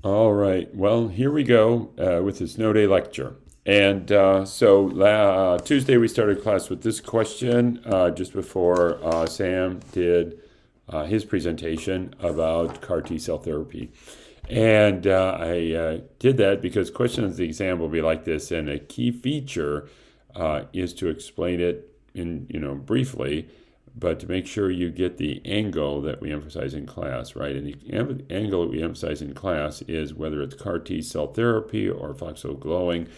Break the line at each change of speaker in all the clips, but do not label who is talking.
All right. Well, here we go with this no day lecture. And Tuesday we started class with this question just before Sam did his presentation about CAR T cell therapy. And I did that because questions of the exam will be like this, and a key feature is to explain it in briefly, but to make sure you get the angle that we emphasize in class, right? And the angle that we emphasize in class is whether it's CAR T cell therapy or glowing,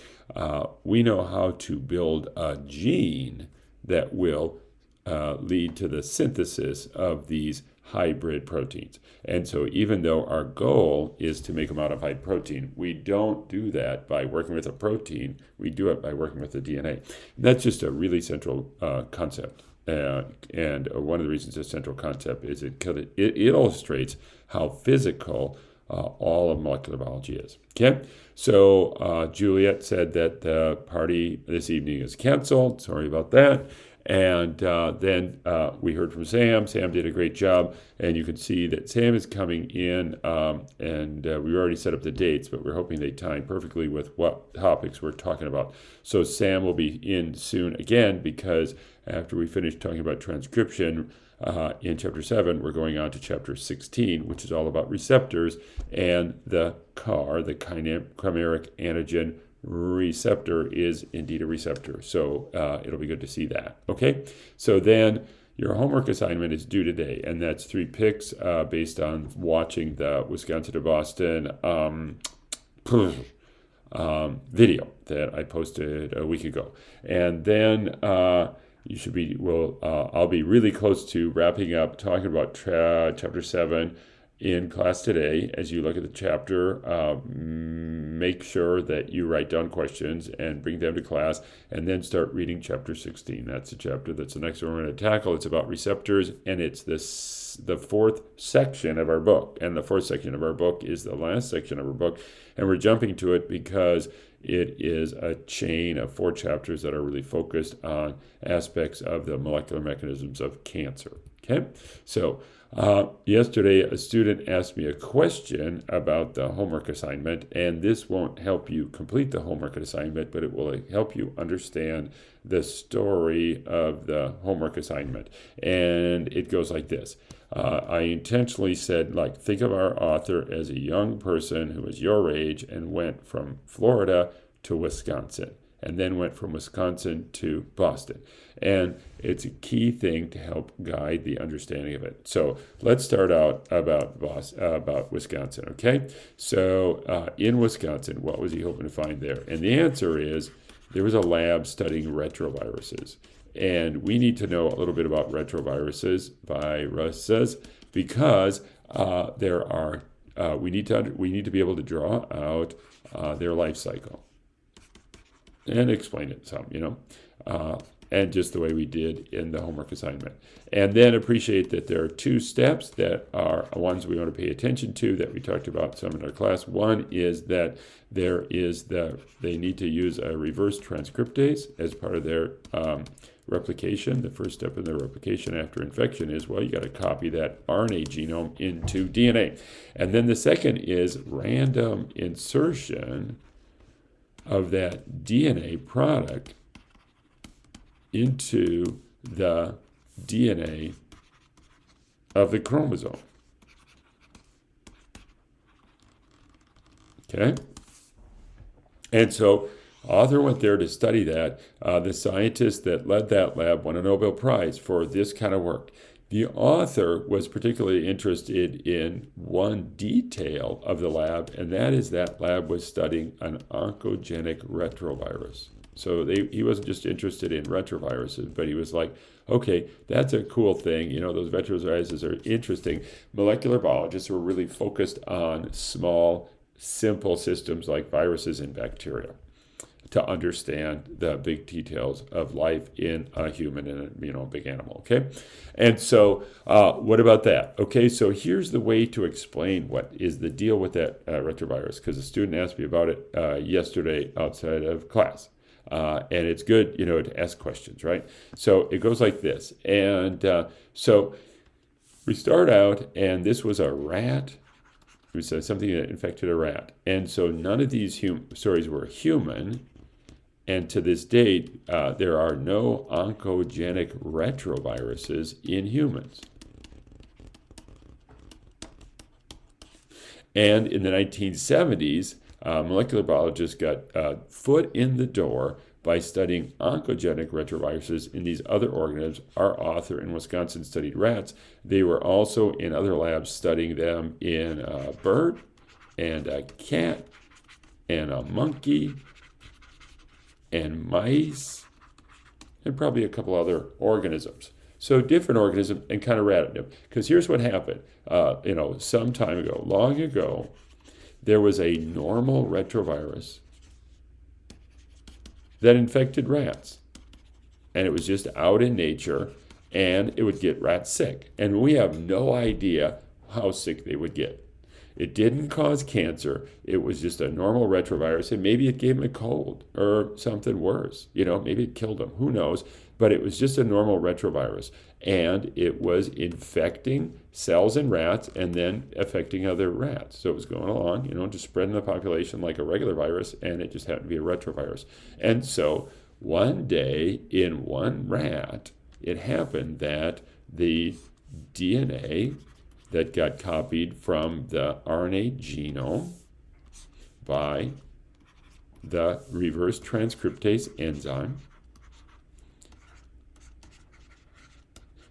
we know how to build a gene that will lead to the synthesis of these hybrid proteins. And so even though our goal is to make a modified protein, we don't do that by working with a protein. We do it by working with the DNA. And that's just a really central concept. And one of the reasons it's a central concept is it illustrates how physical all of molecular biology is. Okay, so Juliet said that the party this evening is canceled. Sorry about that. And then we heard from Sam. Sam did a great job, and you can see that Sam is coming in, and we already set up the dates, but we're hoping they time perfectly with what topics we're talking about. So Sam will be in soon again, because after we finish talking about transcription in Chapter 7, we're going on to Chapter 16, which is all about receptors and the CAR, the chimeric antigen receptor, is indeed a receptor. So it'll be good to see that. Okay, so then your homework assignment is due today, and that's 3 picks based on watching the Wisconsin to Boston video that I posted a week ago. And then I'll be really close to wrapping up talking about Chapter 7 in class today. As you look at the chapter, make sure that you write down questions and bring them to class, and then start reading Chapter 16. That's the chapter that's the next one we're going to tackle. It's about receptors, and it's the 4th section of our book. And the 4th section of our book is the last section of our book, and we're jumping to it because it is a chain of 4 chapters that are really focused on aspects of the molecular mechanisms of cancer. Okay, so yesterday a student asked me a question about the homework assignment, and this won't help you complete the homework assignment, but it will help you understand the story of the homework assignment. And it goes like this. I intentionally said, think of our author as a young person who was your age and went from Florida to Wisconsin, and then went from Wisconsin to Boston. And it's a key thing to help guide the understanding of it. So let's start out about Wisconsin, okay? So in Wisconsin, what was he hoping to find there? And the answer is there was a lab studying retroviruses. And we need to know a little bit about viruses, because we need to be able to draw out their life cycle and explain it some, and just the way we did in the homework assignment. And then appreciate that there are 2 steps that are ones we want to pay attention to that we talked about some in our class. One is that they need to use a reverse transcriptase as part of their replication. The first step in their replication after infection is, you got to copy that RNA genome into DNA. And then the second is random insertion of that DNA product into the DNA of the chromosome. Okay? And so author went there to study that. The scientist that led that lab won a Nobel Prize for this kind of work. The author was particularly interested in one detail of the lab, and that is that lab was studying an oncogenic retrovirus. So he wasn't just interested in retroviruses, but he was like, okay, that's a cool thing. Those retroviruses are interesting. Molecular biologists were really focused on small, simple systems like viruses and bacteria to understand the big details of life in a human and a big animal. Okay, and so what about that? Okay, so here's the way to explain what is the deal with that retrovirus, because a student asked me about it yesterday outside of class. And it's good, to ask questions, right? So it goes like this. And so we start out, and this was a rat was something that infected a rat. And so none of these stories were human. And to this date, there are no oncogenic retroviruses in humans. And in the 1970s, molecular biologists got a foot in the door by studying oncogenic retroviruses in these other organisms. Our author in Wisconsin studied rats. They were also in other labs studying them in a bird and a cat and a monkey and mice and probably a couple other organisms. So different organisms and kind of random. Because here's what happened. Some time ago, long ago, there was a normal retrovirus that infected rats. And it was just out in nature, and it would get rats sick. And we have no idea how sick they would get. It didn't cause cancer. It was just a normal retrovirus, and maybe it gave them a cold or something worse. Maybe it killed them. Who knows? But it was just a normal retrovirus, and it was infecting cells in rats and then affecting other rats. So it was going along, just spreading the population like a regular virus, and it just happened to be a retrovirus. And so one day in one rat, it happened that the DNA that got copied from the RNA genome by the reverse transcriptase enzyme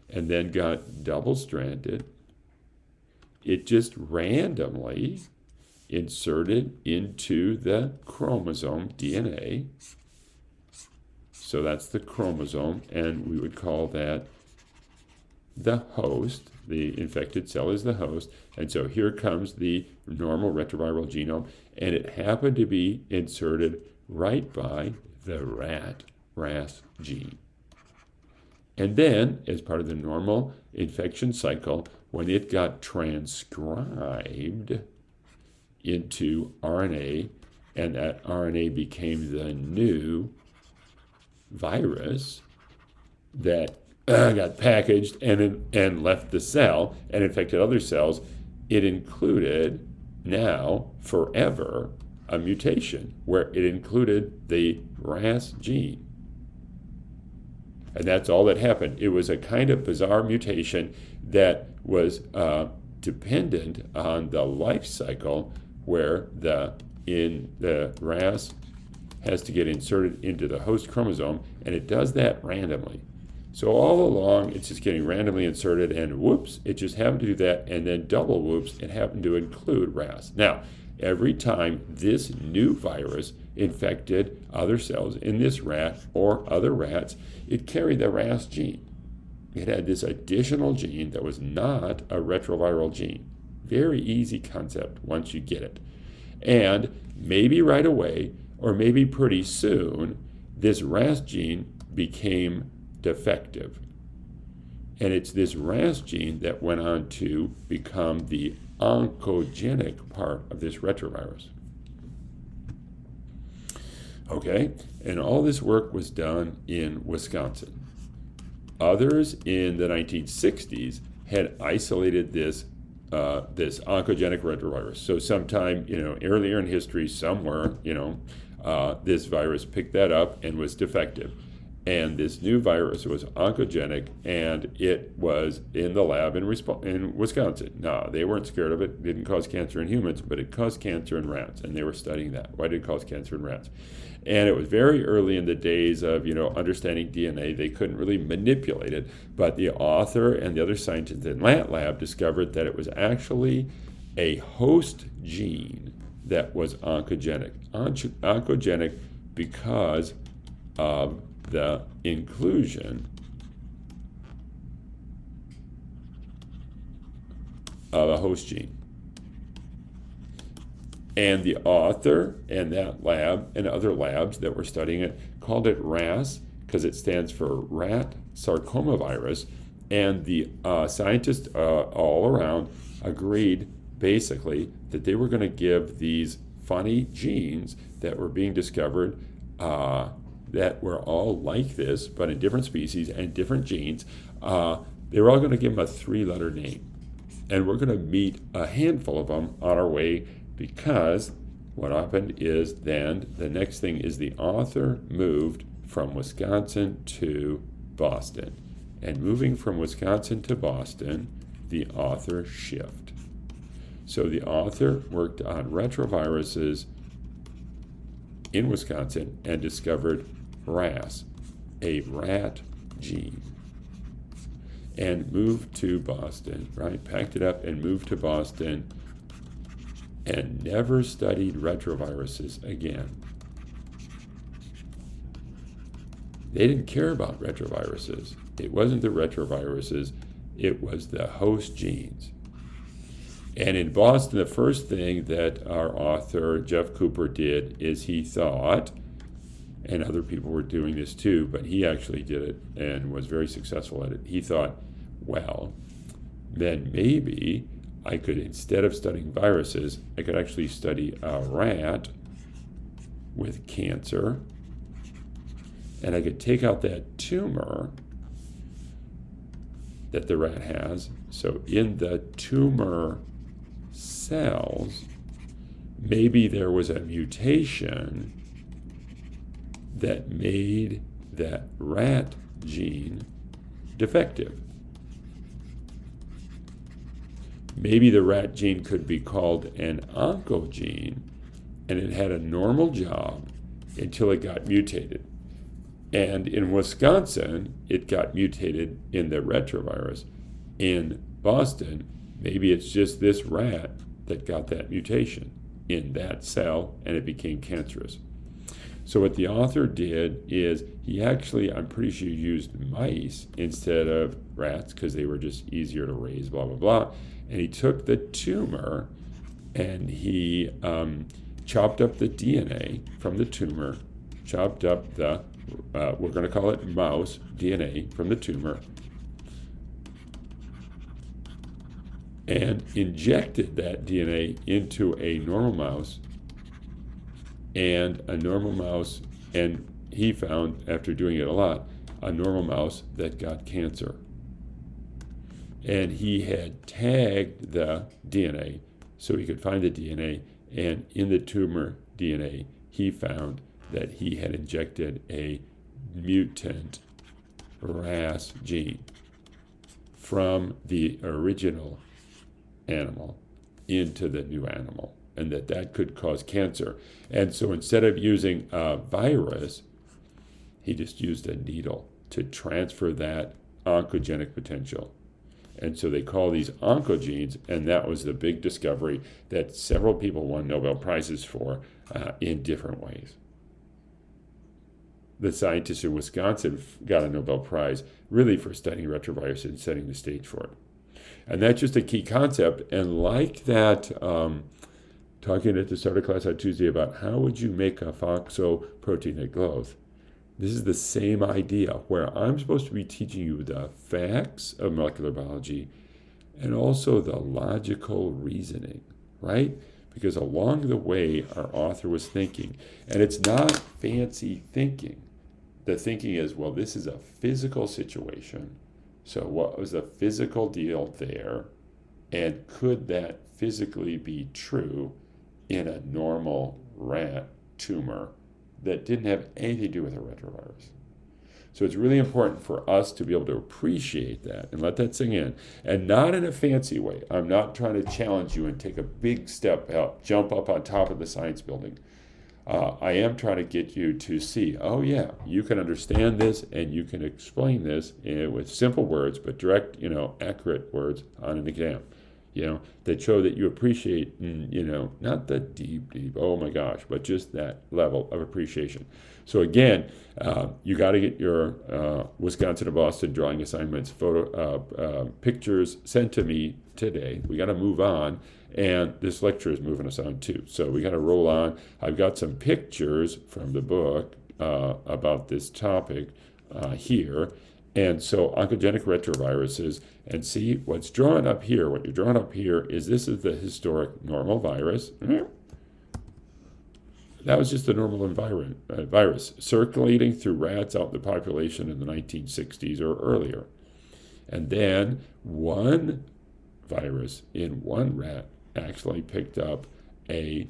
and then got double-stranded. It just randomly inserted into the chromosome DNA. So that's the chromosome, and we would call that the host. The infected cell is the host. And so here comes the normal retroviral genome, and it happened to be inserted right by the RAS gene. And then, as part of the normal infection cycle, when it got transcribed into RNA, and that RNA became the new virus that got packaged and left the cell and infected other cells, it included now forever a mutation where it included the RAS gene. And that's all that happened. It was a kind of bizarre mutation that was dependent on the life cycle where the RAS has to get inserted into the host chromosome, and it does that randomly. So all along, it's just getting randomly inserted, and whoops, it just happened to do that, and then double whoops, it happened to include RAS. Now, every time this new virus infected other cells in this rat or other rats, it carried the RAS gene. It had this additional gene that was not a retroviral gene. Very easy concept once you get it. And maybe right away, or maybe pretty soon, this RAS gene became defective. And it's this RAS gene that went on to become the oncogenic part of this retrovirus. Okay, and all this work was done in Wisconsin. Others in the 1960s had isolated this oncogenic retrovirus. So sometime, earlier in history, somewhere, this virus picked that up and was defective. And this new virus was oncogenic, and it was in the lab in Wisconsin. Now, they weren't scared of it. It didn't cause cancer in humans, but it caused cancer in rats, and they were studying that. Why did it cause cancer in rats? And it was very early in the days of, understanding DNA. They couldn't really manipulate it, but the author and the other scientists in that lab discovered that it was actually a host gene that was oncogenic. Oncogenic because of the inclusion of a host gene. And the author and that lab and other labs that were studying it called it RAS because it stands for rat sarcoma virus. And the scientists all around agreed basically that they were going to give these funny genes that were being discovered that were all like this, but in different species and different genes, they were all going to give them a 3-letter name. And we're going to meet a handful of them on our way, because what happened is then the next thing is the author moved from Wisconsin to Boston. And moving from Wisconsin to Boston, the author shift. So the author worked on retroviruses in Wisconsin and discovered RAS, a rat gene, and moved to Boston, right? Packed it up and moved to Boston and never studied retroviruses again. They didn't care about retroviruses. It wasn't the retroviruses, it was the host genes. And in Boston, the first thing that our author, Jeff Cooper, did is he thought, and other people were doing this too, but he actually did it and was very successful at it. He thought, well, then maybe I could, instead of studying viruses, I could actually study a rat with cancer, and I could take out that tumor that the rat has. So in the tumor cells, maybe there was a mutation that made that rat gene defective. Maybe the rat gene could be called an oncogene, and it had a normal job until it got mutated. And in Wisconsin, it got mutated in the retrovirus. In Boston, maybe it's just this rat that got that mutation in that cell, and it became cancerous. So what the author did is he actually, I'm pretty sure, used mice instead of rats because they were just easier to raise, blah, blah, blah. And he took the tumor and he chopped up the DNA from the tumor, chopped up the, we're going to call it mouse DNA from the tumor, and injected that DNA into a normal mouse, and he found, after doing it a lot, a normal mouse that got cancer. And he had tagged the DNA so he could find the DNA, and in the tumor DNA, he found that he had injected a mutant RAS gene from the original animal into the new animal, and that could cause cancer. And so instead of using a virus, he just used a needle to transfer that oncogenic potential. And so they call these oncogenes, and that was the big discovery that several people won Nobel Prizes for in different ways. The scientists in Wisconsin got a Nobel Prize really for studying retrovirus and setting the stage for it. And that's just a key concept. And like that, talking at the start of class on Tuesday about how would you make a protein that glows, this is the same idea where I'm supposed to be teaching you the facts of molecular biology and also the logical reasoning, right? Because along the way, our author was thinking, and it's not fancy thinking. The thinking is, well, this is a physical situation. So what was the physical deal there? And could that physically be true in a normal rat tumor that didn't have anything to do with a retrovirus? So it's really important for us to be able to appreciate that and let that sink in, and not in a fancy way. I'm not trying to challenge you and take a big step out, jump up on top of the science building. I am trying to get you to see, oh yeah, you can understand this and you can explain this with simple words, but direct, accurate words on an exam, that show that you appreciate, not the deep, oh my gosh, but just that level of appreciation. So again, you got to get your Wisconsin and Boston drawing assignments, pictures sent to me today. We got to move on. And this lecture is moving us on too. So we got to roll on. I've got some pictures from the book about this topic here. And so oncogenic retroviruses, and see what's drawn up here. What you're drawing up here is this is the historic normal virus. That was just a normal virus circulating through rats out in the population in the 1960s or earlier. And then one virus in one rat actually picked up a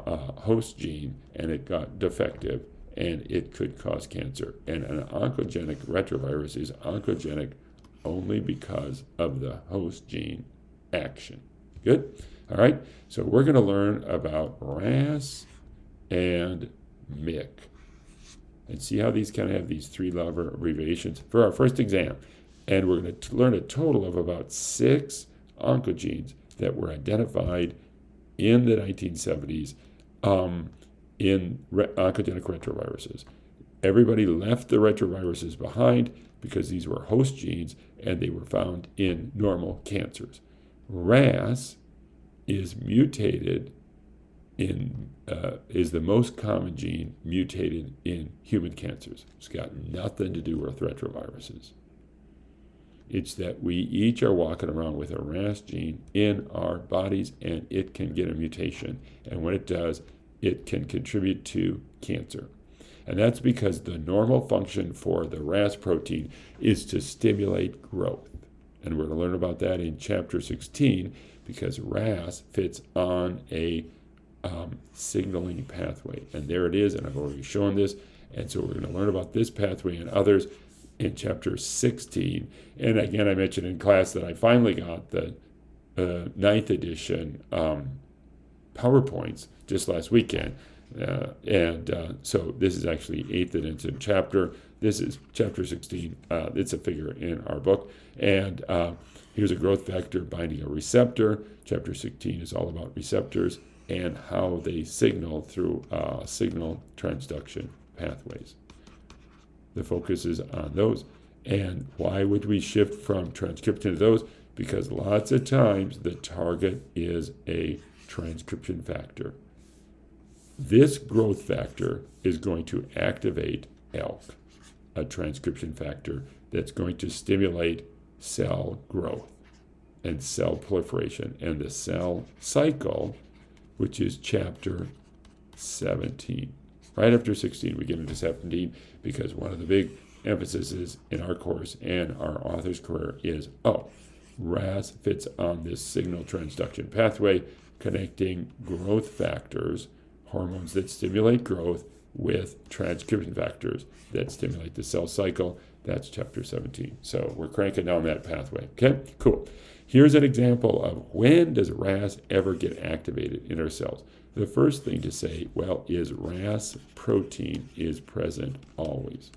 host gene and it got defective and it could cause cancer. And an oncogenic retrovirus is oncogenic only because of the host gene action. Good? All right, so we're going to learn about RAS and MIC and see how these kind of have these three-letter abbreviations for our first exam. And we're going to learn a total of about 6 oncogenes that were identified in the 1970s in oncogenic retroviruses. Everybody left the retroviruses behind because these were host genes and they were found in normal cancers. RAS is mutated is the most common gene mutated in human cancers. It's got nothing to do with retroviruses. It's that we each are walking around with a RAS gene in our bodies and it can get a mutation. And when it does, it can contribute to cancer. And that's because the normal function for the RAS protein is to stimulate growth. And we're going to learn about that in chapter 16 because RAS fits on a signaling pathway. And there it is, and I've already shown this. And so we're going to learn about this pathway and others in chapter 16. And again, I mentioned in class that I finally got the 9th edition PowerPoints just last weekend. So this is actually 8th edition chapter. This is chapter 16. It's a figure in our book. And here's a growth factor binding a receptor. Chapter 16 is all about receptors and how they signal through signal transduction pathways. The focus is on those. And why would we shift from transcription to those? Because lots of times the target is a transcription factor. This growth factor is going to activate ALK, a transcription factor that's going to stimulate cell growth and cell proliferation and the cell cycle, which is chapter 17. Right after 16, we get into 17 because one of the big emphases in our course and our author's career is, RAS fits on this signal transduction pathway connecting growth factors, hormones that stimulate growth, with transcription factors that stimulate the cell cycle. That's chapter 17. So we're cranking down that pathway. Okay, cool. Here's an example of when does RAS ever get activated in our cells. The first thing to say, is RAS protein is present always.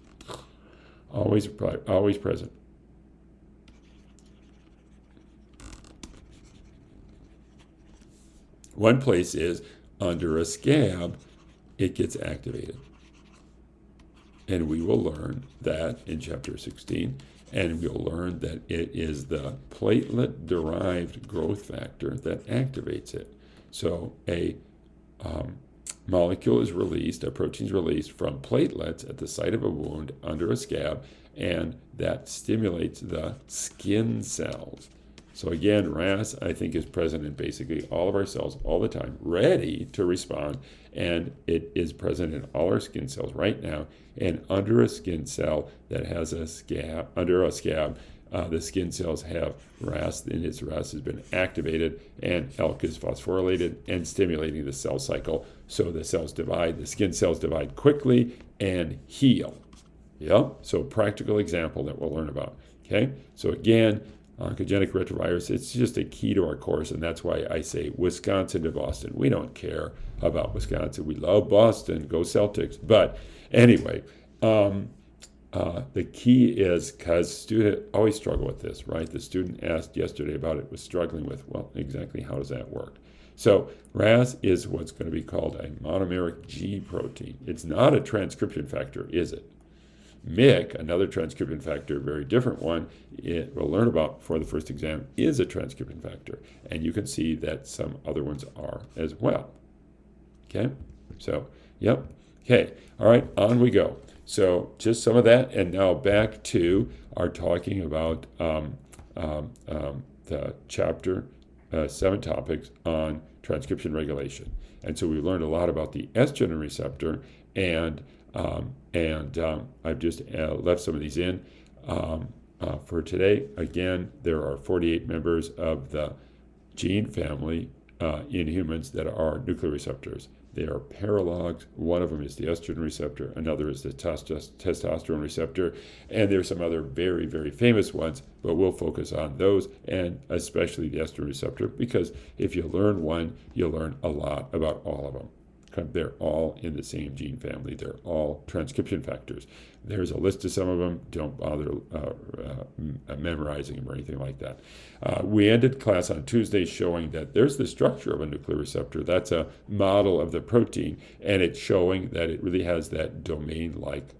Always present. One place is under a scab, it gets activated. And we will learn that in chapter 16. And we'll learn that it is the platelet-derived growth factor that activates it. So a molecule is released, a protein is released from platelets at the site of a wound under a scab, and that stimulates the skin cells. So again, RAS, I think, is present in basically all of our cells all the time, ready to respond, and it is present in all our skin cells right now. And under a skin cell that has a scab, the skin cells have RAS, and its RAS has been activated, and ALK is phosphorylated and stimulating the cell cycle. So the cells divide, the skin cells divide quickly and heal. Yep. So practical example that we'll learn about. Okay. So again, oncogenic retrovirus, it's just a key to our course, and that's why I say Wisconsin to Boston. We don't care about Wisconsin. We love Boston. Go Celtics. But anyway, the key is, because students always struggle with this, right? The student asked yesterday about it, was struggling with, exactly how does that work? So RAS is what's going to be called a monomeric G protein. It's not a transcription factor, is it? MIC, another transcription factor, very different one, we'll learn about for the first exam, is a transcription factor. And you can see that some other ones are as well. Okay? So, yep. Okay. All right, on we go. So just some of that, and now back to our talking about the chapter 7 topics on transcription regulation. And so we learned a lot about the estrogen receptor, and I've just left some of these in. for today. Again, there are 48 members of the gene family in humans that are nuclear receptors. They are paralogs. One of them is the estrogen receptor, another is the testosterone receptor, and there's some other very, very famous ones, but we'll focus on those, and especially the estrogen receptor, because if you learn one, you'll learn a lot about all of them. They're all in the same gene family. They're all transcription factors. There's a list of some of them. Don't bother memorizing them or anything like that. We ended class on Tuesday showing that there's the structure of a nuclear receptor. That's a model of the protein, and it's showing that it really has that domain-like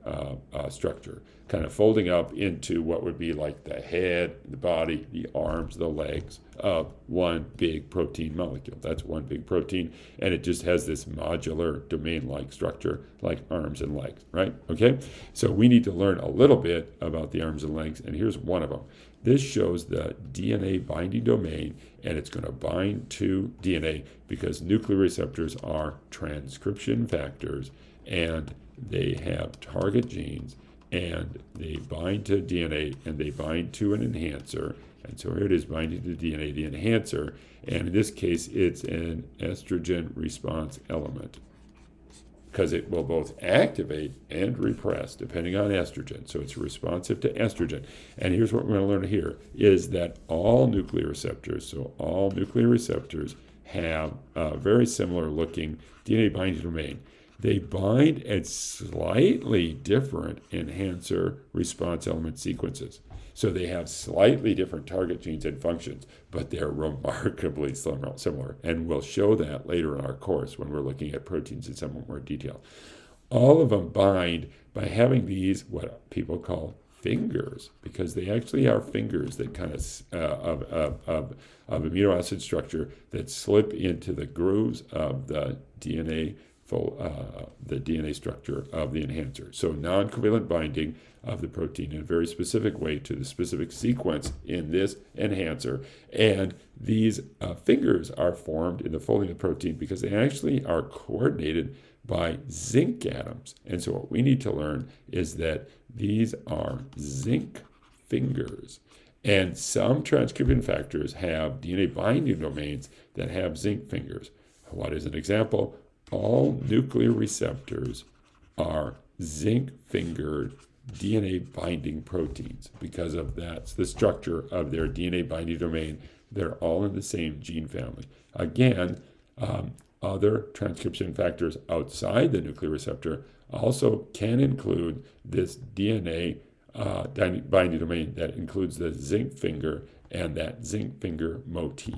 structure, kind of folding up into what would be like the head, the body, the arms, the legs of one big protein molecule. That's one big protein, and it just has this modular domain-like structure like arms and legs, right? Okay, so we need to learn a little bit about the arms and legs, and here's one of them. This shows the DNA binding domain, and it's going to bind to DNA because nuclear receptors are transcription factors, and they have target genes, and they bind to DNA, and they bind to an enhancer. And so here it is binding to DNA, the enhancer, and in this case, it's an estrogen response element because it will both activate and repress depending on estrogen. So it's responsive to estrogen. And here's what we're going to learn here is that all nuclear receptors, so all nuclear receptors have a very similar looking DNA binding domain. They bind at slightly different enhancer response element sequences. So they have slightly different target genes and functions, but they're remarkably similar. And we'll show that later in our course when we're looking at proteins in somewhat more detail. All of them bind by having these, what people call fingers, because they actually are fingers that kind of amino acid structure that slip into the grooves of the DNA structure of the enhancer. So non-covalent binding of the protein in a very specific way to the specific sequence in this enhancer. And these fingers are formed in the folding of the protein because they actually are coordinated by zinc atoms. And so what we need to learn is that these are zinc fingers. And some transcription factors have DNA binding domains that have zinc fingers. What is an example? All nuclear receptors are zinc-fingered DNA binding proteins because of that's the structure of their DNA binding domain. They're all in the same gene family. Again, other transcription factors outside the nuclear receptor also can include this DNA binding domain that includes the zinc finger and that zinc finger motif.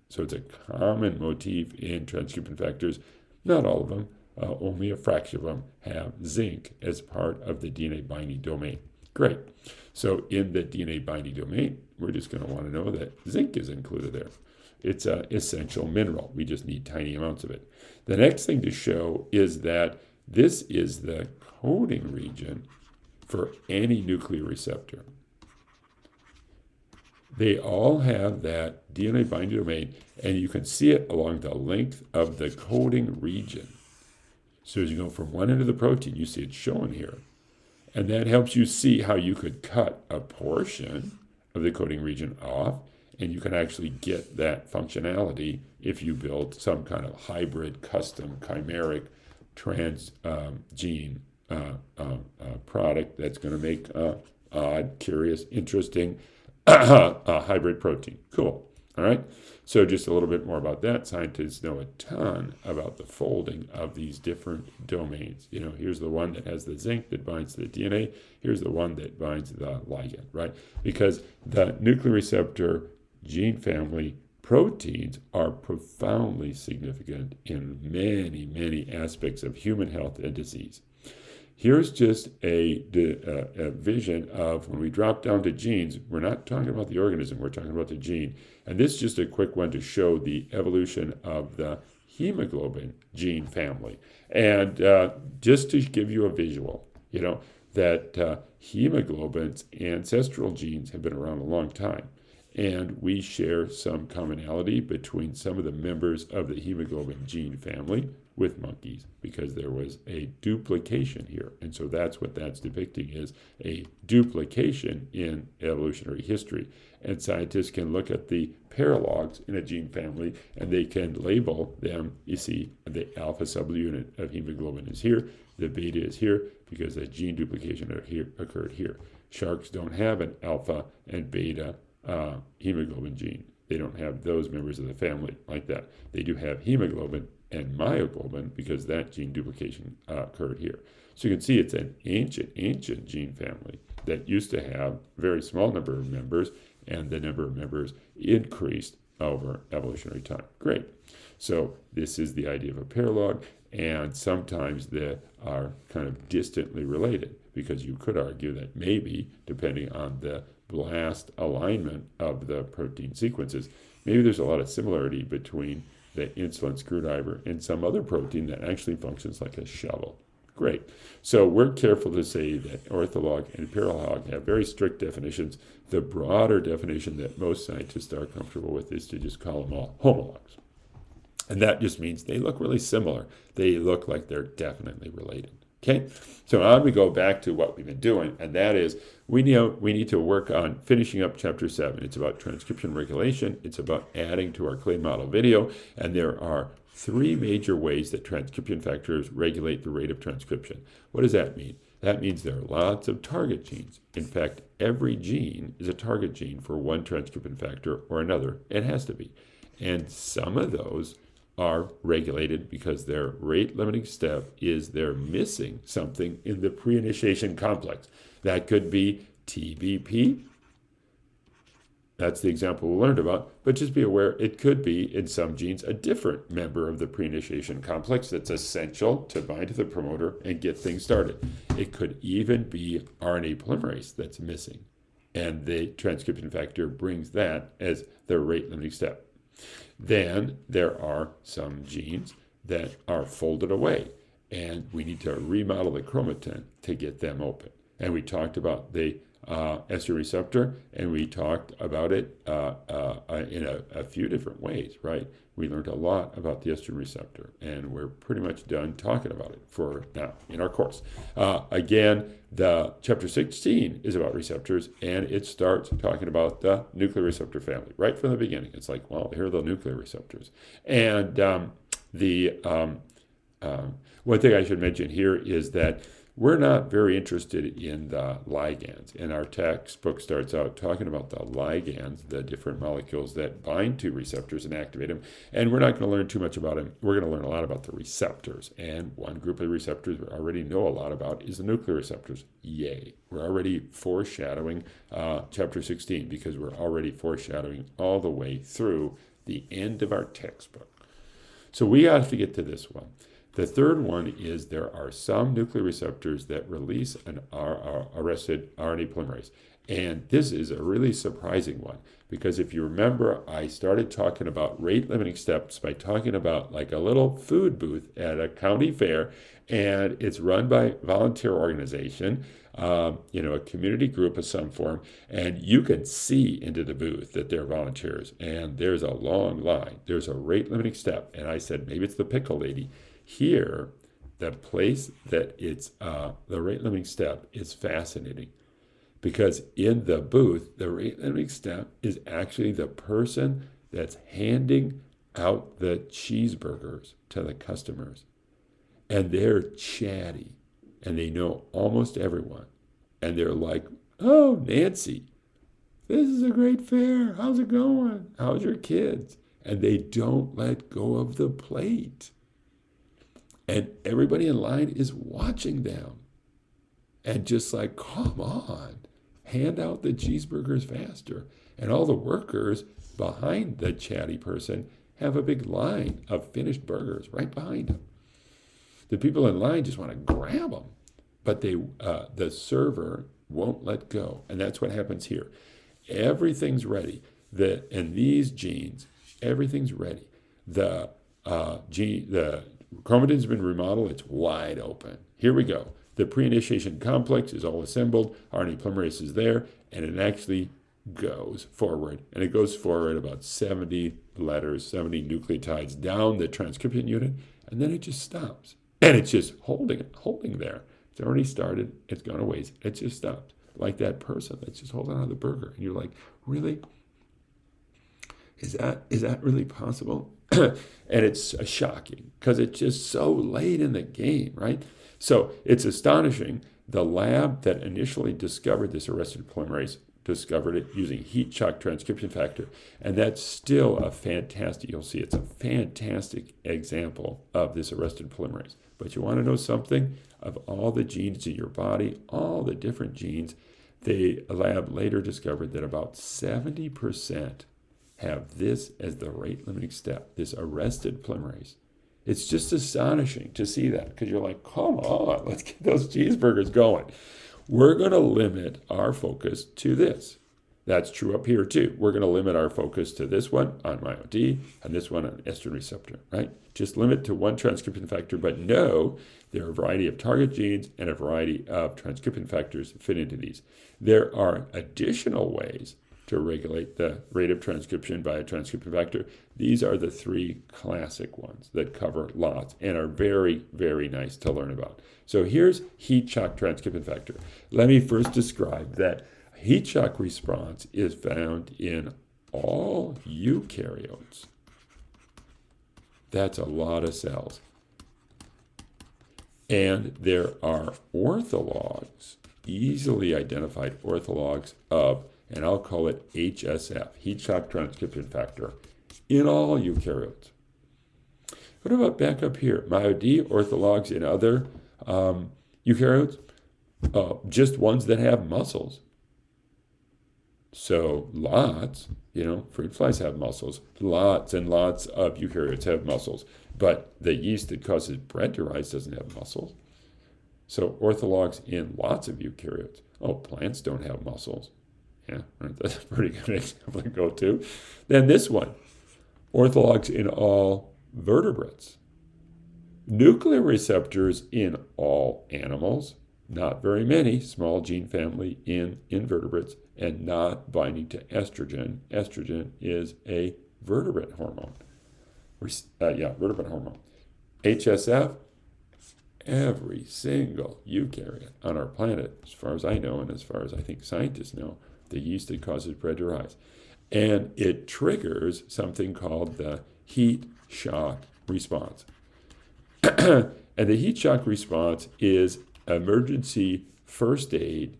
So it's a common motif in transcription factors. Not all of them, only a fraction of them have zinc as part of the DNA binding domain. Great. So in the DNA binding domain, we're just going to want to know that zinc is included there. It's an essential mineral. We just need tiny amounts of it. The next thing to show is that this is the coding region for any nuclear receptor. They all have that DNA binding domain, and you can see it along the length of the coding region. So as you go from one end of the protein, you see it shown here. And that helps you see how you could cut a portion of the coding region off, and you can actually get that functionality if you build some kind of hybrid, custom, chimeric transgene product that's going to make odd, curious, interesting a hybrid protein. Cool. All right. So just a little bit more about that. Scientists know a ton about the folding of these different domains. You know, here's the one that has the zinc that binds to the DNA. Here's the one that binds the ligand, right? Because the nuclear receptor gene family proteins are profoundly significant in many, many aspects of human health and disease. Here's just a vision of when we drop down to genes, we're not talking about the organism, we're talking about the gene. And this is just a quick one to show the evolution of the hemoglobin gene family. And just to give you a visual, you know, that hemoglobin's ancestral genes have been around a long time. And we share some commonality between some of the members of the hemoglobin gene family. with monkeys because there was a duplication here. And so that's what that's depicting, is a duplication in evolutionary history. And scientists can look at the paralogs in a gene family and they can label them. You see, the alpha subunit of hemoglobin is here, the beta is here because a gene duplication occurred here. Sharks don't have an alpha and beta hemoglobin gene. They don't have those members of the family like that. They do have hemoglobin and myoglobin because that gene duplication occurred here. So you can see it's an ancient gene family that used to have a very small number of members, and the number of members increased over evolutionary time. Great. So this is the idea of a paralog, and sometimes they are kind of distantly related, because you could argue that maybe, depending on the blast alignment of the protein sequences, maybe there's a lot of similarity between the insulin screwdriver and some other protein that actually functions like a shovel. Great. So we're careful to say that ortholog and paralog have very strict definitions. The broader definition that most scientists are comfortable with is to just call them all homologs. And that just means they look really similar. They look like they're definitely related. Okay, so now we go back to what we've been doing, and that is we need to work on finishing up Chapter 7. It's about transcription regulation. It's about adding to our clay model video, and there are 3 major ways that transcription factors regulate the rate of transcription. What does that mean? That means there are lots of target genes. In fact, every gene is a target gene for one transcription factor or another. It has to be. And some of those are regulated because their rate-limiting step is they're missing something in the pre-initiation complex. That could be TBP. That's the example we learned about, but just be aware it could be, in some genes, a different member of the pre-initiation complex that's essential to bind to the promoter and get things started. It could even be RNA polymerase that's missing, and the transcription factor brings that as the rate-limiting step. Then there are some genes that are folded away, and we need to remodel the chromatin to get them open. And we talked about the estrogen receptor, and we talked about it in a few different ways, right? We learned a lot about the estrogen receptor, and we're pretty much done talking about it for now in our course. Again, the chapter 16 is about receptors, and it starts talking about the nuclear receptor family right from the beginning. It's like, well, here are the nuclear receptors. And one thing I should mention here is that we're not very interested in the ligands. And our textbook starts out talking about the ligands, the different molecules that bind to receptors and activate them. And we're not going to learn too much about them. We're going to learn a lot about the receptors. And one group of receptors we already know a lot about is the nuclear receptors. Yay. We're already foreshadowing chapter 16 because we're already foreshadowing all the way through the end of our textbook. So we have to get to this one. The third one is there are some nuclear receptors that release an arrested RNA polymerase. And this is a really surprising one because if you remember, I started talking about rate limiting steps by talking about like a little food booth at a county fair, and it's run by a volunteer organization, a community group of some form, and you can see into the booth that they're volunteers, and there's a long line. There's a rate limiting step, and I said, maybe it's the pickle lady. Here, the place that it's the rate limiting step is fascinating because in the booth, the rate limiting step is actually the person that's handing out the cheeseburgers to the customers. And they're chatty and they know almost everyone. And they're like, oh, Nancy, this is a great fair. How's it going? How's your kids? And they don't let go of the plate. And everybody in line is watching them. And just like, come on, hand out the cheeseburgers faster. And all the workers behind the chatty person have a big line of finished burgers right behind them. The people in line just want to grab them. But the server won't let go. And that's what happens here. Everything's ready. And these genes, everything's ready. The chromatin's been remodeled. It's wide open. Here we go. The pre-initiation complex is all assembled. RNA polymerase is there, and it actually goes forward. And it goes forward about 70 letters, 70 nucleotides down the transcription unit, and then it just stops. And it's just holding there. It's already started. It's gone a ways. It just stopped. Like that person that's just holding on to the burger. And you're like, really? Is that really possible? And it's shocking because it's just so late in the game, right? So it's astonishing. The lab that initially discovered this arrested polymerase discovered it using heat shock transcription factor. And that's still a fantastic, you'll see it's a fantastic example of this arrested polymerase. But you want to know something? Of all the genes in your body, all the different genes, the lab later discovered that about 70% have this as the rate limiting step, this arrested polymerase. It's just astonishing to see that because you're like, come on, let's get those cheeseburgers going. We're going to limit our focus to this. That's true up here too. We're going to limit our focus to this one on MyoD and this one on estrogen receptor, right? Just limit to one transcription factor, but know there are a variety of target genes and a variety of transcription factors that fit into these. There are additional ways to regulate the rate of transcription by a transcription factor. These are the three classic ones that cover lots and are very, very nice to learn about. So here's heat shock transcription factor. Let me first describe that heat shock response is found in all eukaryotes. That's a lot of cells. And there are orthologs, easily identified orthologs of, and I'll call it HSF, heat shock transcription factor, in all eukaryotes. What about back up here? MyoD orthologs in other eukaryotes? Just ones that have muscles. So lots, fruit flies have muscles. Lots and lots of eukaryotes have muscles. But the yeast that causes bread to rise doesn't have muscles. So orthologs in lots of eukaryotes. Oh, plants don't have muscles. Yeah, that's a pretty good example to go to. Then this one, orthologs in all vertebrates. Nuclear receptors in all animals, not very many, small gene family in invertebrates, and not binding to estrogen. Estrogen is a vertebrate hormone. Vertebrate hormone. HSF, every single eukaryote on our planet, as far as I know, and as far as I think scientists know, the yeast that causes bread to rise. And it triggers something called the heat shock response. And the heat shock response is emergency first aid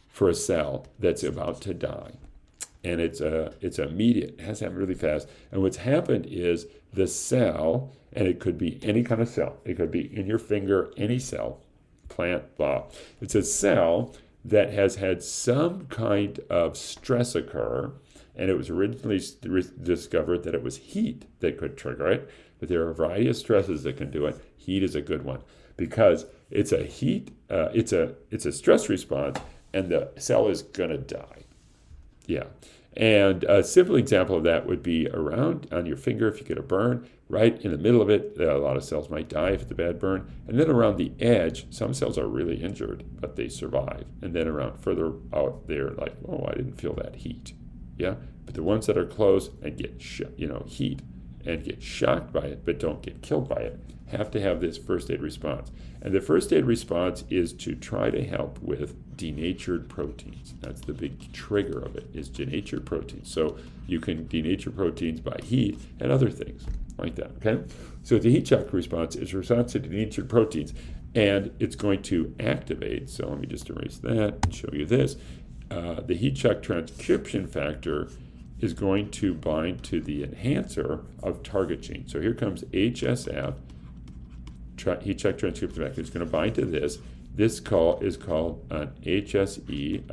for a cell that's about to die. And it's immediate. It has to happen really fast. And what's happened is the cell, and it could be any kind of cell. It could be in your finger, any cell, plant, blah. It's a cell that has had some kind of stress occur, and it was originally discovered that it was heat that could trigger it, but there are a variety of stresses that can do it. Heat is a good one because it's a stress response, and the cell is gonna die. Yeah, and a simple example of that would be around on your finger if you get a burn. Right in the middle of it, a lot of cells might die if it's a bad burn. And then around the edge, some cells are really injured, but they survive. And then around further out, they're like, oh, I didn't feel that heat. Yeah, but the ones that are close and get heat and get shocked by it, but don't get killed by it, have to have this first aid response. And the first aid response is to try to help with denatured proteins. That's the big trigger of it, is denatured proteins. So you can denature proteins by heat and other things like that, okay? So the heat shock response is a response to denatured proteins, and it's going to activate, so let me just erase that and show you this. The heat shock transcription factor is going to bind to the enhancer of target gene. So here comes HSF, heat shock transcription factor. It's going to bind to this. This is called an HSE,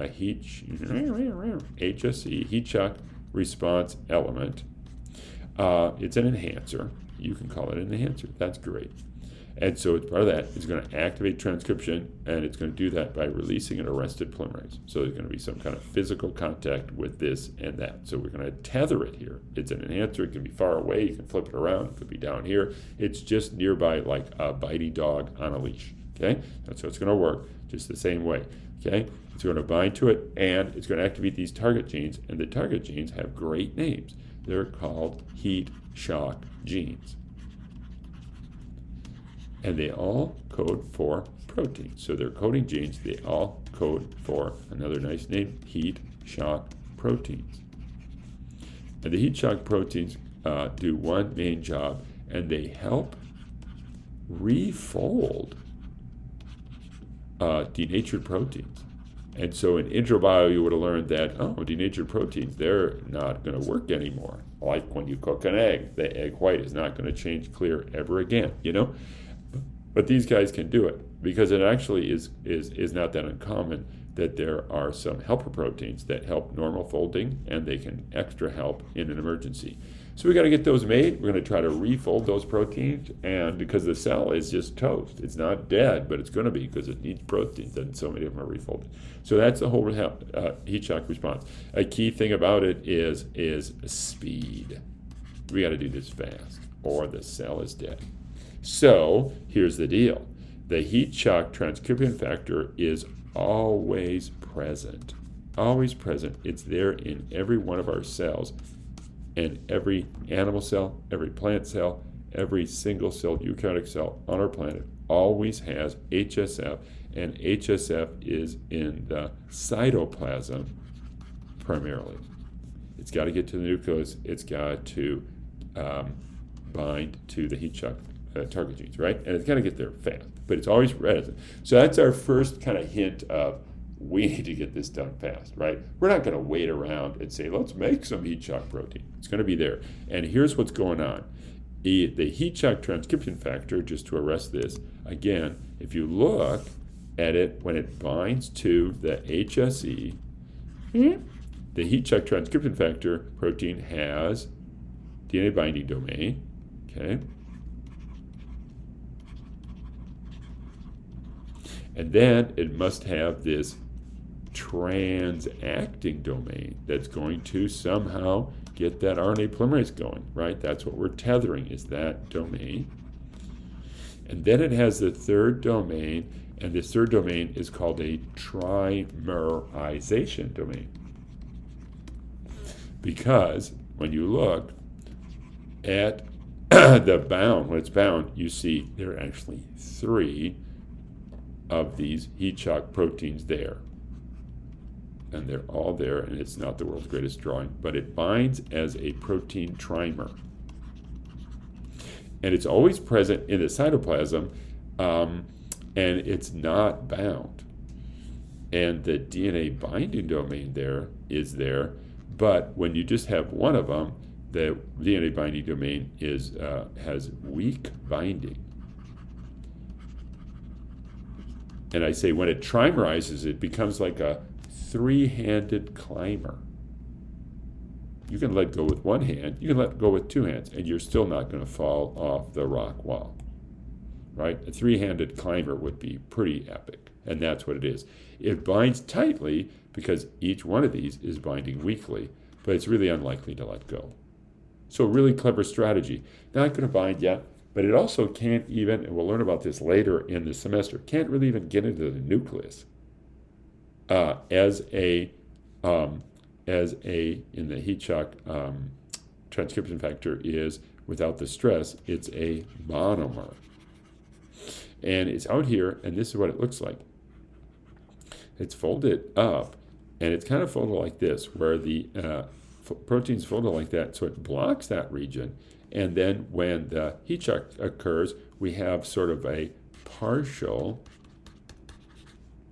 HSE, heat shock response element. It's an enhancer. You can call it an enhancer. That's great. And so it's part of that. It's going to activate transcription, and it's going to do that by releasing an arrested polymerase. So there's going to be some kind of physical contact with this and that. So we're going to tether it here. It's an enhancer. It can be far away. You can flip it around. It could be down here. It's just nearby like a bitey dog on a leash. Okay? That's how it's going to work, just the same way. Okay? It's going to bind to it, and it's going to activate these target genes, and the target genes have great names. They're called heat shock genes. And they all code for proteins. So they're coding genes. They all code for another nice name, heat shock proteins. And the heat shock proteins do one main job, and they help refold denatured proteins. And so in intro bio, you would have learned that, denatured proteins, they're not going to work anymore. Like when you cook an egg, the egg white is not going to change clear ever again, But these guys can do it because it actually is not that uncommon that there are some helper proteins that help normal folding, and they can extra help in an emergency. So we got to get those made. We're going to try to refold those proteins, and because the cell is just toast, it's not dead, but it's going to be because it needs proteins, and so many of them are refolded. So that's the whole heat shock response. A key thing about it is speed. We got to do this fast, or the cell is dead. So here's the deal. The heat shock transcription factor is always present. Always present. It's there in every one of our cells. And every animal cell, every plant cell, every single cell eukaryotic cell on our planet always has HSF. And HSF is in the cytoplasm primarily. It's got to get to the nucleus. It's got to bind to the heat shock target genes, right? And it's got to get there fast, but it's always present. So that's our first kind of hint of we need to get this done fast, right? We're not going to wait around and say, let's make some heat shock protein. It's going to be there. And here's what's going on. The heat shock transcription factor, just to arrest this, again, if you look at it when it binds to the HSE, the heat shock transcription factor protein has DNA binding domain, okay? And then it must have this transacting domain that's going to somehow get that RNA polymerase going, right? That's what we're tethering, is that domain. And then it has the third domain, and this third domain is called a trimerization domain. Because when you look at the bound, when it's bound, you see there are actually 3 of these heat shock proteins there. And they're all there, and it's not the world's greatest drawing, but it binds as a protein trimer. And it's always present in the cytoplasm, and it's not bound. And the DNA binding domain there is there, but when you just have one of them, the DNA binding domain has weak binding. And I say when it trimerizes, it becomes like a 3-handed climber. You can let go with one hand, you can let go with 2 hands, and you're still not going to fall off the rock wall, right? A 3-handed climber would be pretty epic, and that's what it is. It binds tightly because each one of these is binding weakly, but it's really unlikely to let go. So a really clever strategy. Not going to bind yet, but it also can't even, and we'll learn about this later in the semester, can't really even get into the nucleus as a in the heat shock transcription factor is without the stress, it's a monomer. And it's out here, and this is what it looks like. It's folded up, and it's kind of folded like this, where the protein's folded like that, so it blocks that region. And then when the heat shock occurs, we have sort of a partial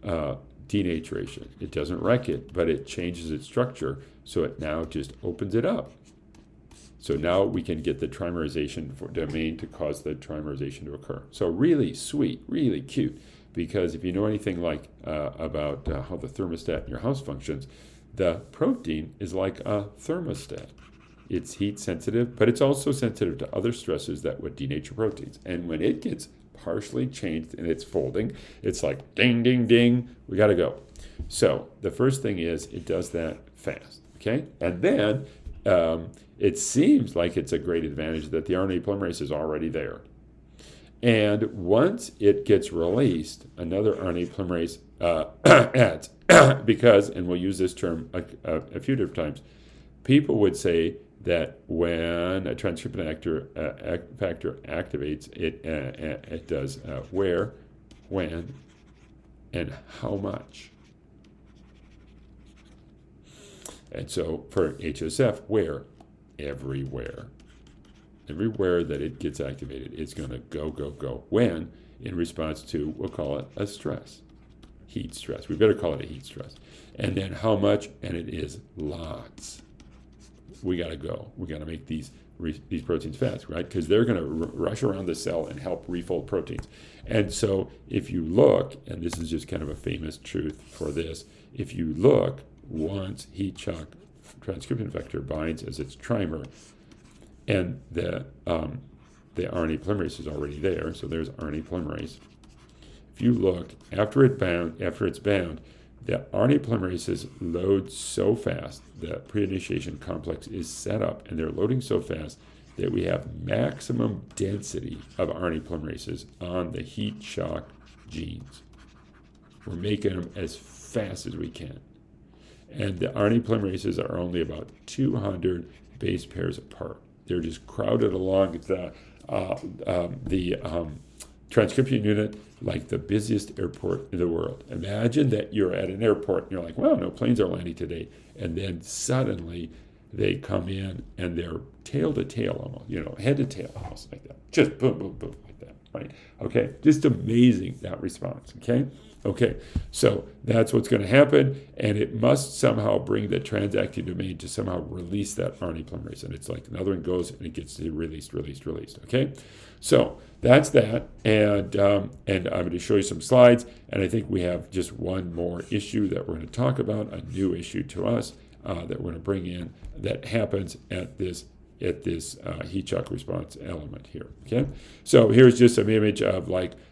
denaturation. It doesn't wreck it, but it changes its structure, so it now just opens it up. So now we can get the trimerization domain to cause the trimerization to occur. So really sweet, really cute, because if you know anything like about how the thermostat in your house functions, the protein is like a thermostat. It's heat sensitive, but it's also sensitive to other stresses that would denature proteins. And when it gets partially changed in its folding, it's like ding, ding, ding, we got to go. So the first thing is it does that fast, okay? And then it seems like it's a great advantage that the RNA polymerase is already there. And once it gets released, another RNA polymerase adds, because, and we'll use this term a few different times, people would say that when a transcription factor activates, it does where, when, and how much. And so for HSF, where? Everywhere. Everywhere that it gets activated, it's going to go, go, go. When? In response to, we'll call it a stress, heat stress. We better call it a heat stress. And then how much? And it is lots. We got to go. We got to make these proteins fast, right? Because they're going to rush around the cell and help refold proteins. And so if you look, and this is just kind of a famous truth for this, if you look, once heat shock transcription factor binds as its trimer, and the RNA polymerase is already there, so there's RNA polymerase. If you look, after it's bound, the RNA polymerases load so fast, the pre-initiation complex is set up, and they're loading so fast that we have maximum density of RNA polymerases on the heat shock genes. We're making them as fast as we can. And the RNA polymerases are only about 200 base pairs apart. They're just crowded along the transcription unit like the busiest airport in the world. Imagine that you're at an airport and you're like, well, no planes are landing today. And then suddenly they come in and they're tail to tail almost, head to tail almost like that. Just boom, boom, boom like that, right? Okay, just amazing, that response, okay? Okay, so that's what's going to happen, and it must somehow bring the transactive domain to somehow release that RNA polymerase. And it's like another one goes and it gets released, okay? So that's that, and I'm going to show you some slides, and I think we have just one more issue that we're going to talk about, a new issue to us that we're going to bring in that happens at this heat shock response element here, okay? So here's just some image of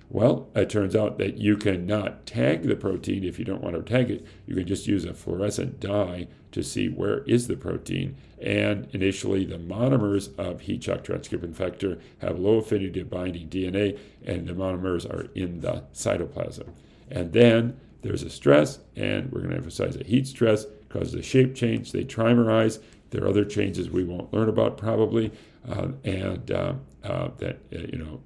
well, it turns out that you cannot tag the protein if you don't want to tag it. You can just use a fluorescent dye to see where is the protein. And initially, the monomers of heat shock transcription factor have low affinity to binding DNA, and the monomers are in the cytoplasm. And then there's a stress, and we're going to emphasize a heat stress, causes a shape change. They trimerize. There are other changes we won't learn about probably, that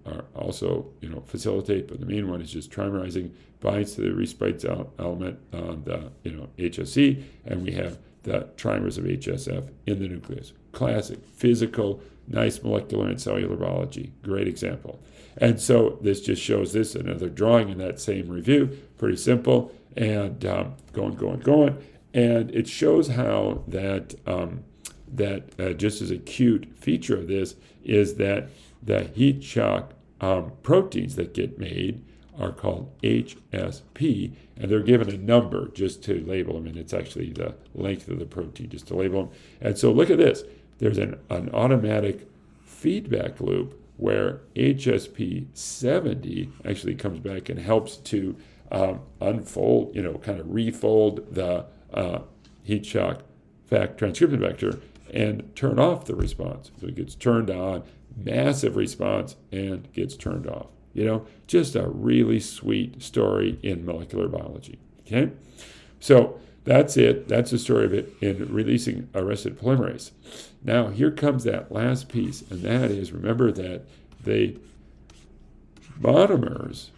are also facilitate. But the main one is just trimerizing, binds to the respite element on the HSC, and we have the trimers of HSF in the nucleus. Classic physical, nice molecular and cellular biology. Great example. And so this just shows this another drawing in that same review. Pretty simple, and going, and it shows how that. Just as a cute feature of this is that the heat shock proteins that get made are called HSP, and they're given a number just to label them, and it's actually the length of the protein just to label them. And so look at this. There's an automatic feedback loop where HSP 70 actually comes back and helps to unfold, kind of refold the heat shock transcription factor and turn off the response. So it gets turned on, massive response, and gets turned off. Just a really sweet story in molecular biology. Okay? So that's it. That's the story of it in releasing arrested polymerase. Now, here comes that last piece, and that is, remember that the monomers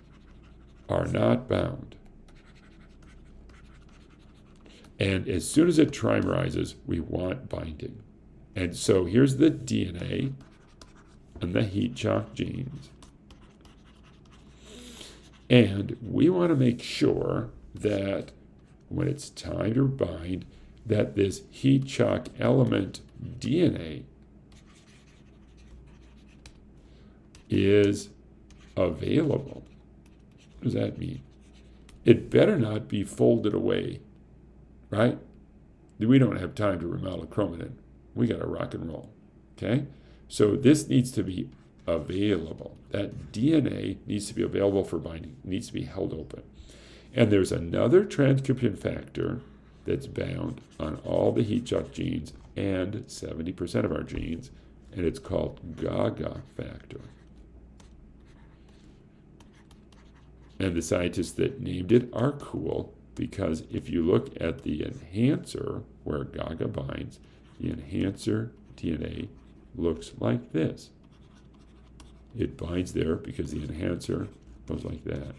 are not bound. And as soon as it trimerizes, we want binding. And so here's the DNA and the heat shock genes. And we want to make sure that when it's time to bind, that this heat shock element DNA is available. What does that mean? It better not be folded away. Right? We don't have time to remodel chromatin. We got to rock and roll. Okay? So this needs to be available. That DNA needs to be available for binding. It needs to be held open. And there's another transcription factor that's bound on all the heat shock genes and 70% of our genes, and it's called GAGA factor. And the scientists that named it are cool, because if you look at the enhancer where GAGA binds, the enhancer DNA looks like this. It binds there because the enhancer goes like that.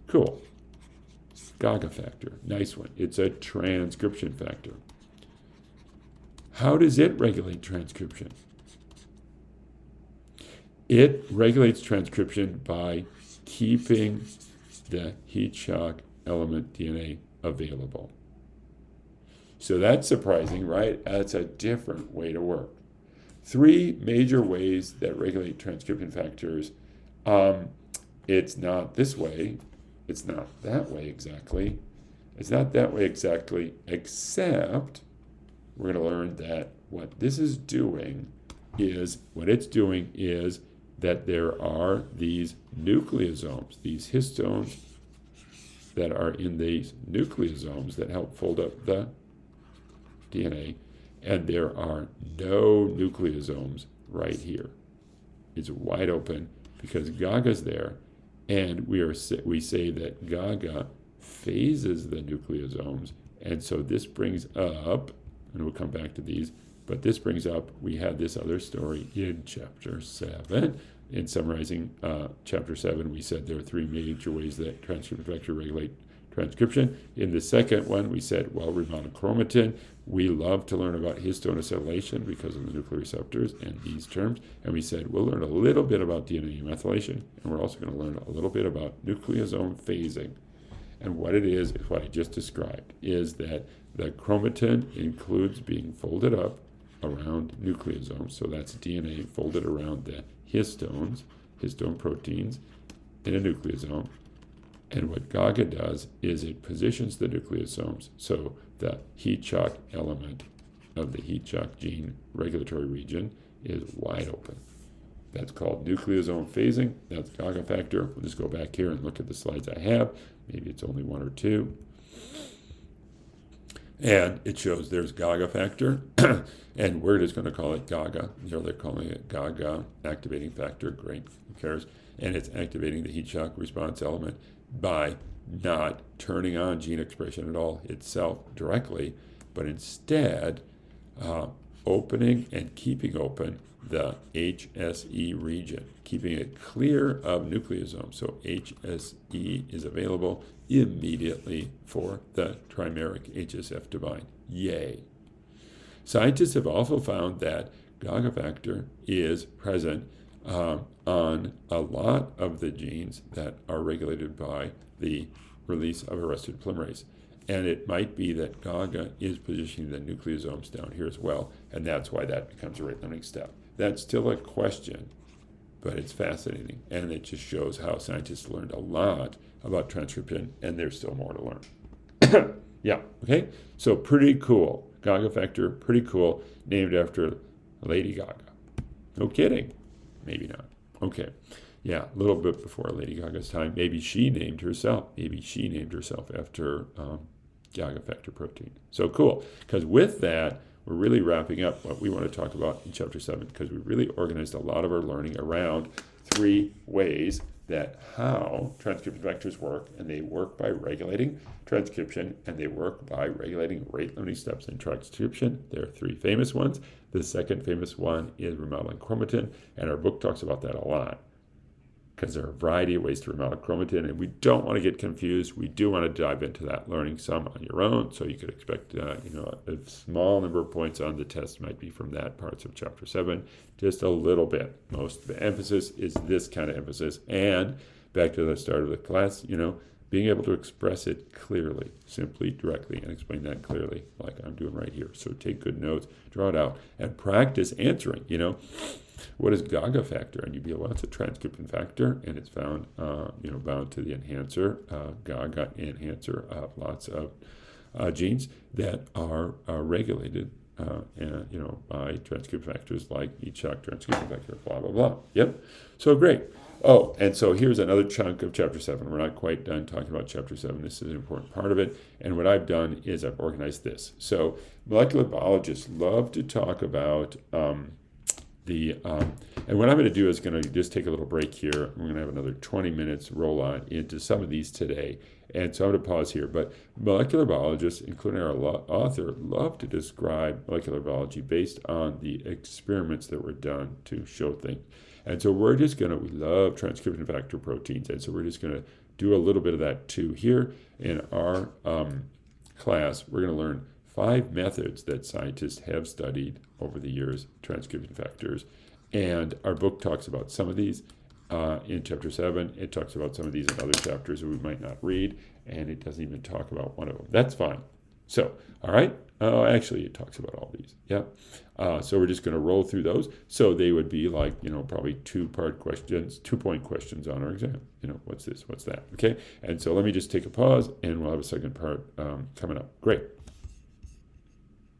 Cool. GAGA factor, nice one. It's a transcription factor. How does it regulate transcription? It regulates transcription by keeping the heat shock element DNA available. So that's surprising, right? That's a different way to work. Three major ways that regulate transcription factors. It's not this way. It's not that way exactly. It's not that way exactly, except we're going to learn that what this is doing is, that there are these nucleosomes, these histones that are in these nucleosomes that help fold up the DNA, and there are no nucleosomes right here. It's wide open because GAGA's there, and we say that GAGA phases the nucleosomes, and so this brings up, and we'll come back to these, but this brings up, we had this other story in Chapter 7. In summarizing Chapter 7, we said there are three major ways that transcription factors regulate transcription. In the second one, we said, well, remodeled chromatin. We love to learn about histone acetylation because of the nuclear receptors and these terms. And we said, we'll learn a little bit about DNA methylation, and we're also going to learn a little bit about nucleosome phasing. And what it is what I just described, is that the chromatin includes being folded up around nucleosomes. So that's DNA folded around the histones, histone proteins in a nucleosome. And what GAGA does is it positions the nucleosomes so the heat shock element of the heat shock gene regulatory region is wide open. That's called nucleosome phasing. That's GAGA factor. We'll just go back here and look at the slides I have. Maybe it's only one or two. And it shows there's GAGA factor, and we're just going to call it GAGA. They're calling it GAGA activating factor. Great, who cares? And it's activating the heat shock response element by not turning on gene expression at all itself directly, but instead opening and keeping open the HSE region, keeping it clear of nucleosomes. So HSE is available immediately for the trimeric HSF to bind. Yay. Scientists have also found that GAGA factor is present on a lot of the genes that are regulated by the release of arrested polymerase. And it might be that GAGA is positioning the nucleosomes down here as well, and that's why that becomes a rate limiting step. That's still a question, but it's fascinating, and it just shows how scientists learned a lot about transcription, and there's still more to learn. Yeah, okay? So pretty cool. GAGA factor, pretty cool, named after Lady Gaga. No kidding. Maybe not. Okay. Yeah, a little bit before Lady Gaga's time. Maybe she named herself. Maybe she named herself after GAGA factor protein. So cool. Because with that, we're really wrapping up what we want to talk about in Chapter 7, because we really organized a lot of our learning around three ways that how transcription factors work, and they work by regulating transcription, and they work by regulating rate-limiting steps in transcription. There are three famous ones. The second famous one is remodeling chromatin, and our book talks about that a lot, because there are a variety of ways to remodel chromatin, and we don't want to get confused. We do want to dive into that, learning some on your own, so you could expect a small number of points on the test might be from that parts of Chapter 7, just a little bit. Most of the emphasis is this kind of emphasis, and back to the start of the class, being able to express it clearly, simply, directly, and explain that clearly, like I'm doing right here. So take good notes, draw it out, and practice answering, what is GAGA factor? And you'd be, well, it's a transcription factor, and it's found, bound to the enhancer, GAGA enhancer of lots of genes that are regulated, by transcription factors like heat shock transcription factor, blah, blah, blah. Yep. So great. Oh, and so here's another chunk of Chapter 7. We're not quite done talking about Chapter 7. This is an important part of it. And what I've done is I've organized this. So molecular biologists love to talk about and what I'm going to do is going to just take a little break here. We're going to have another 20 minutes roll on into some of these today. And so I'm going to pause here. But molecular biologists, including our author, love to describe molecular biology based on the experiments that were done to show things. And so we're just going to, we love transcription factor proteins. And so we're just going to do a little bit of that too. Here in our class, we're going to learn 5 methods that scientists have studied over the years, transcription factors. And our book talks about some of these. In chapter 7, it talks about some of these in other chapters that we might not read, and it doesn't even talk about one of them. That's fine. So, all right. Actually, it talks about all these. Yeah. So we're just going to roll through those. So they would be like, probably 2-part questions, 2-point questions on our exam. What's this? What's that? Okay. And so let me just take a pause, and we'll have a second part coming up. Great.